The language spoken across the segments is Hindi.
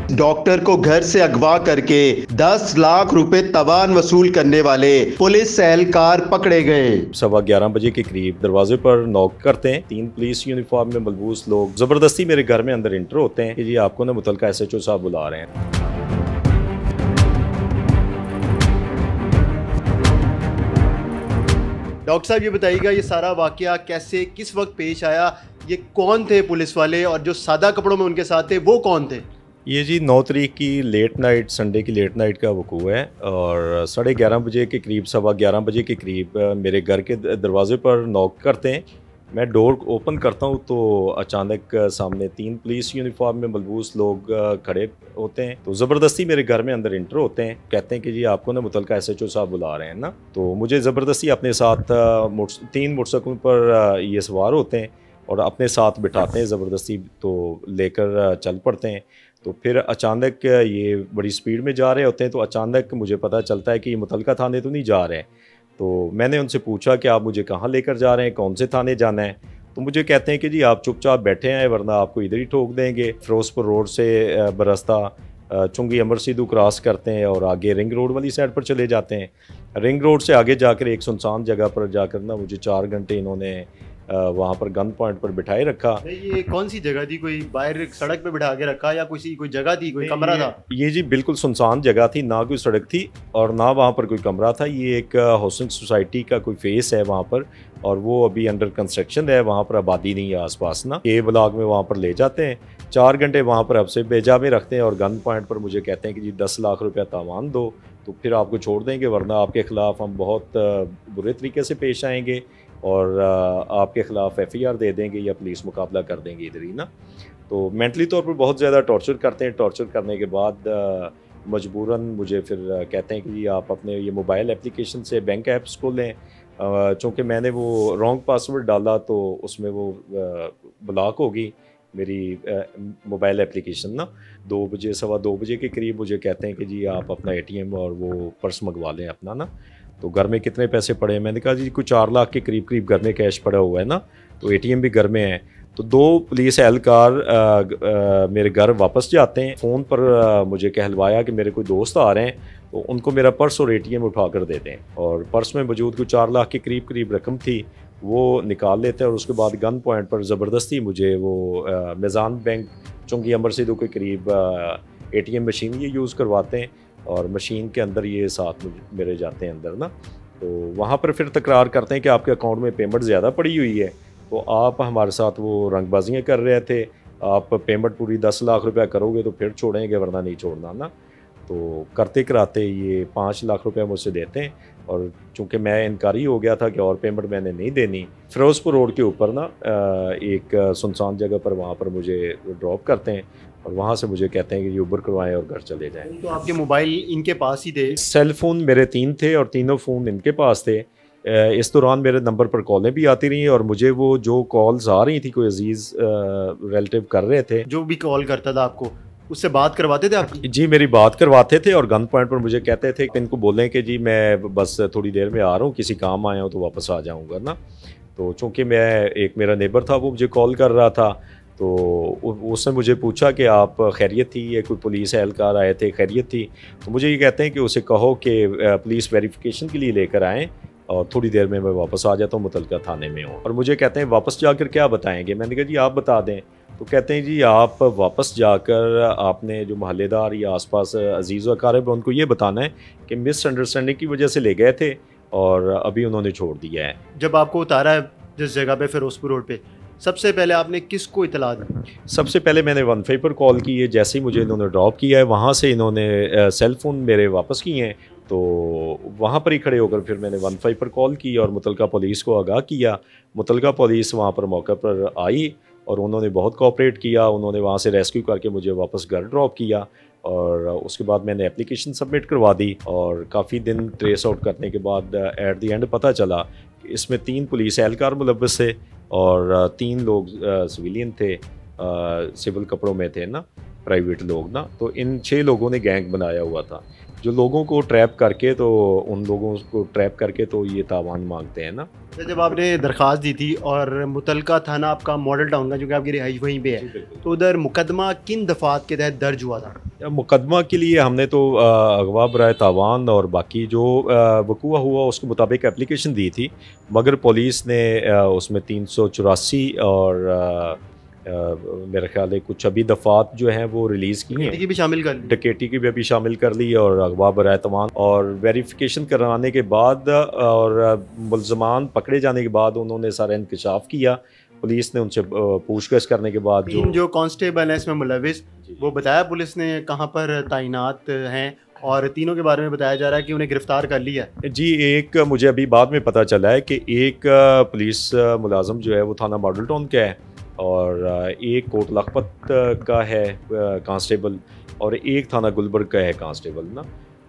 डॉक्टर को घर से अगवा करके 10 लाख रुपए तवान वसूल करने वाले पुलिस एहलकार पकड़े गए। 11:15 बजे के करीब दरवाजे पर नॉक करते हैं। 3 पुलिस यूनिफॉर्म में मलबूस लोग जबरदस्ती मेरे घर में अंदर इंटर होते हैं कि जी आपको ना मुतलका SHO साहब बुला रहे हैं। डॉक्टर साहब ये बताइएगा, ये सारा वाकया कैसे किस वक्त पेश आया? ये कौन थे पुलिस वाले और जो सादा कपड़ों में उनके साथ थे वो कौन थे? ये जी 9 तारीख की लेट नाइट, संडे की लेट नाइट का वकूआ है और 11:30 बजे के करीब, 11:15 बजे के करीब मेरे घर के दरवाजे पर नॉक करते हैं। मैं डोर ओपन करता हूँ तो अचानक सामने 3 पुलिस यूनिफॉर्म में मलबूस लोग खड़े होते हैं। तो ज़बरदस्ती मेरे घर में अंदर इंटर होते हैं। कहते हैं कि जी आपको ना मुतलका SHO साहब बुला रहे हैं ना। तो मुझे ज़बरदस्ती अपने साथ 3 मोटरसाइकिल पर ये सवार होते हैं और अपने साथ बिठाते हैं ज़बरदस्ती, तो लेकर चल पड़ते हैं। तो फिर अचानक ये बड़ी स्पीड में जा रहे होते हैं। तो अचानक मुझे पता चलता है कि ये मुतलका थाने तो नहीं जा रहे हैं। तो मैंने उनसे पूछा कि आप मुझे कहाँ लेकर जा रहे हैं, कौन से थाने जाना है? तो मुझे कहते हैं कि जी आप चुपचाप बैठे हैं वरना आपको इधर ही ठोक देंगे। फिरोजपुर रोड से बरस्ता चुंगी अमर सीधू क्रॉस करते हैं और आगे रिंग रोड वाली साइड पर चले जाते हैं। रिंग रोड से आगे जाकर एक सुनसान जगह पर जाकर ना मुझे 4 घंटे इन्होंने वहाँ पर गन पॉइंट पर बिठाए रखा। ये कौन सी जगह थी? कोई बाहर सड़क पे बिठा के रखा या कोई जगह थी, कोई कमरा था? ये जी बिल्कुल सुनसान जगह थी, ना कोई सड़क थी और ना वहाँ पर कोई कमरा था। ये एक हाउसिंग सोसाइटी का कोई फेस है वहाँ पर और वो अभी अंडर कंस्ट्रक्शन है। वहाँ पर आबादी नहीं है आसपास ना। ए ब्लॉक में वहाँ पर ले जाते हैं, 4 घंटे वहाँ पर अब से बेजा में रखते हैं और गन पॉइंट पर मुझे कहते हैं कि जी 10 लाख रुपया तावान दो तो फिर आपको छोड़ देंगे, वरना आपके ख़िलाफ़ हम बहुत बुरे तरीके से पेश आएंगे और आपके ख़िलाफ़ FIR दे देंगे या पुलिस मुकाबला कर देंगे इधर ही ना। तो मेंटली तौर पर बहुत ज़्यादा टॉर्चर करते हैं। टॉर्चर करने के बाद मजबूरन मुझे फिर कहते हैं कि जी आप अपने ये मोबाइल एप्लीकेशन से बैंक ऐप्स खोलें। चूँकि मैंने वो रॉन्ग पासवर्ड डाला तो उसमें वो ब्लॉक होगी मेरी मोबाइल एप्लीकेशन ना। 2 बजे, 2:15 बजे के करीब मुझे कहते हैं कि जी आप अपना ATM और वो पर्स मंगवा लें अपना ना। तो घर में कितने पैसे पड़े हैं? मैंने कहा जी कुछ 4 लाख के करीब घर में कैश पड़ा हुआ है ना, तो ATM भी घर में है। तो 2 पुलिस एहलकार मेरे घर वापस जाते हैं। फ़ोन पर मुझे कहलवाया कि मेरे कोई दोस्त आ रहे हैं तो उनको मेरा पर्स और ATM उठा कर देते हैं और पर्स में मौजूद कुछ 4 लाख के करीब रकम थी, वो निकाल लेते हैं और उसके बाद गन पॉइंट पर ज़बरदस्ती मुझे वो मिज़ान बैंक चुंगी अमर सीधू के करीब ATM मशीन ये यूज़ करवाते हैं और मशीन के अंदर ये साथ मेरे जाते हैं अंदर ना। तो वहाँ पर फिर तकरार करते हैं कि आपके अकाउंट में पेमेंट ज़्यादा पड़ी हुई है, तो आप हमारे साथ वो रंगबाजियाँ कर रहे थे, आप पेमेंट पूरी 10 लाख रुपया करोगे तो फिर छोड़ेंगे वरना नहीं छोड़ना ना। तो करते कराते ये 5 लाख रुपया मुझसे देते हैं और चूँकि मैं इनकारी हो गया था कि और पेमेंट मैंने नहीं देनी, फिरोजपुर रोड के ऊपर ना एक सुनसान जगह पर वहाँ पर मुझे ड्रॉप करते हैं और वहाँ से मुझे कहते हैं कि ये उबर करवाएं और घर चले जाएं। तो आपके मोबाइल इनके पास ही थे? सेल फ़ोन मेरे 3 थे और तीनों फ़ोन इनके पास थे। इस दौरान मेरे नंबर पर कॉलें भी आती रही और मुझे वो जो कॉल्स आ रही थी कोई अजीज़ रिलेटिव कर रहे थे, जो भी कॉल करता था आपको उससे बात करवाते थे आप? जी मेरी बात करवाते थे और गन पॉइंट पर मुझे कहते थे कि इनको बोलें कि जी मैं बस थोड़ी देर में आ रहा हूँ, किसी काम आया हूँ तो वापस आ जाऊँगा ना। तो चूँकि मेरा नेबर था वो मुझे कॉल कर रहा था, तो उसने मुझे पूछा कि आप खैरियत थी या कोई पुलिस एहलकार आए थे, खैरियत थी? तो मुझे ये कहते हैं कि उसे कहो कि पुलिस वेरिफिकेशन के लिए लेकर आएँ और थोड़ी देर में मैं वापस आ जाता हूँ, मुतलका थाने में हूँ। और मुझे कहते हैं वापस जाकर क्या बताएंगे? मैंने कहा जी आप बता दें। तो कहते हैं जी आप वापस जाकर आपने जो मोहल्लेदार या आसपास अजीज़ व अकारिब उनको ये बताना है कि मिसअंडरस्टैंडिंग की वजह से ले गए थे और अभी उन्होंने छोड़ दिया है। जब आपको उतारा है जिस जगह पे फिरोजपुर रोड पे, सबसे पहले आपने किसको इतला दी? सबसे पहले मैंने 15 पर कॉल की है। जैसे ही मुझे इन्होंने ड्रॉप किया है वहाँ से इन्होंने सेल फ़ोन मेरे वापस किए हैं, तो वहाँ पर ही खड़े होकर फिर मैंने 15 पर कॉल की और मुतलका पुलिस को आगाह किया। मुतलका पुलिस वहाँ पर मौके पर आई और उन्होंने बहुत कोऑपरेट किया। उन्होंने वहाँ से रेस्क्यू करके मुझे वापस घर ड्रॉप किया और उसके बाद मैंने एप्लीकेशन सबमिट करवा दी और काफ़ी दिन ट्रेस आउट करने के बाद एट द एंड पता चला कि इसमें 3 पुलिस एहलकार मुलव्वस थे और 3 लोग सिविलियन थे, सिविल कपड़ों में थे ना, प्राइवेट लोग ना। तो इन 6 लोगों ने गैंग बनाया हुआ था जो लोगों को ट्रैप करके, तो उन लोगों को ट्रैप करके तो ये तावान मांगते हैं ना। जब आपने दरख्वास्त दी थी और मुतलका थाना आपका मॉडल टाउन का जो कि आपकी रिहाइश वहीं पे है, तो उधर मुकदमा किन दफ़ात के तहत दर्ज हुआ था? मुकदमा के लिए हमने तो अगवा बराए तावान और बाकी जो वक़ूआ हुआ उसके मुताबिक एप्लीकेशन दी थी, मगर पुलिस ने उसमें 384 और मेरे ख्याल है कुछ अभी दफ़ात जो हैं वो रिलीज़ की हैं, की भी शामिल कर ली, डकैती की भी अभी शामिल कर ली और अगवा बराए तावान, और वेरिफिकेशन कराने के बाद और मुल्ज़मान पकड़े जाने के बाद उन्होंने सारा इंकशाफ किया। पुलिस ने उनसे पूछताछ करने के बाद जो कांस्टेबल हैं इसमें मुलविस, वो बताया पुलिस ने कहाँ पर तैनात हैं, और तीनों के बारे में बताया जा रहा है कि उन्हें गिरफ्तार कर लिया है। जी, एक मुझे अभी बाद में पता चला है कि एक पुलिस मुलाजम जो है वो थाना मॉडल टाउन का है, और एक कोट लखपत का है कांस्टेबल, और एक थाना गुलबर्ग का है कांस्टेबल ना।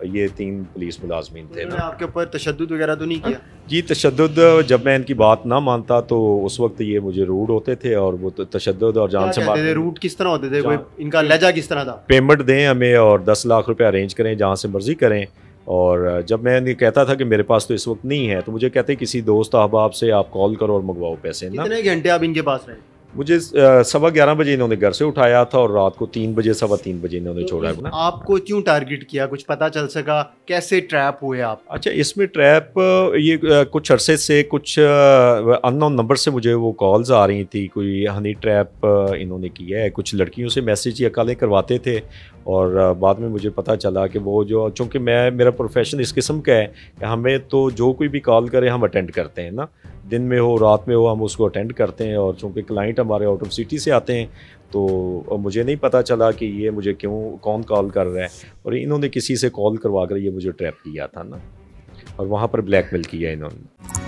ये 3 पुलिस मुलाजमीन थे ना। आपके ऊपर तशद्दुद वगैरह तो नहीं किया? जी, तशद्दुद जब मैं इनकी बात ना मानता तो उस वक्त ये मुझे रूड होते थे, और वो तशद्दुद और जान से मारते थे। रूड किस तरह होते थे? कोई इनका लहजा किस तरह था? पेमेंट दें हमें और 10 लाख रुपए अरेंज करें, जहाँ से मर्जी करें। और जब मैं इन्हें कहता था कि मेरे पास तो इस वक्त नहीं है, तो मुझे कहते किसी दोस्त अहबाब से आप कॉल करो और मंगवाओ पैसे ना। कितने घंटे आप इनके पास रहे? मुझे 11:15 बजे इन्होंने घर से उठाया था, और रात को 3 बजे 3:15 बजे इन्होंने छोड़ा है ना। आपको क्यों टारगेट किया, कुछ पता चल सका? कैसे ट्रैप हुए आप? अच्छा, इसमें ट्रैप ये कुछ अरसे से कुछ अननोन नंबर से मुझे वो कॉल्स आ रही थी, कोई हनी ट्रैप इन्होंने किया है, कुछ लड़कियों से मैसेज या कॉलें करवाते थे। और बाद में मुझे पता चला कि वो जो, चूँकि मेरा प्रोफेशन इस किस्म का है कि हमें तो जो कोई भी कॉल करे हम अटेंड करते हैं ना, दिन में हो रात में हो हम उसको अटेंड करते हैं। और चूँकि क्लाइंट हमारे आउट ऑफ सिटी से आते हैं, तो मुझे नहीं पता चला कि ये मुझे कौन कॉल कर रहा है, और इन्होंने किसी से कॉल करवा कर ये मुझे ट्रैप किया था ना, और वहाँ पर ब्लैकमेल किया इन्होंने।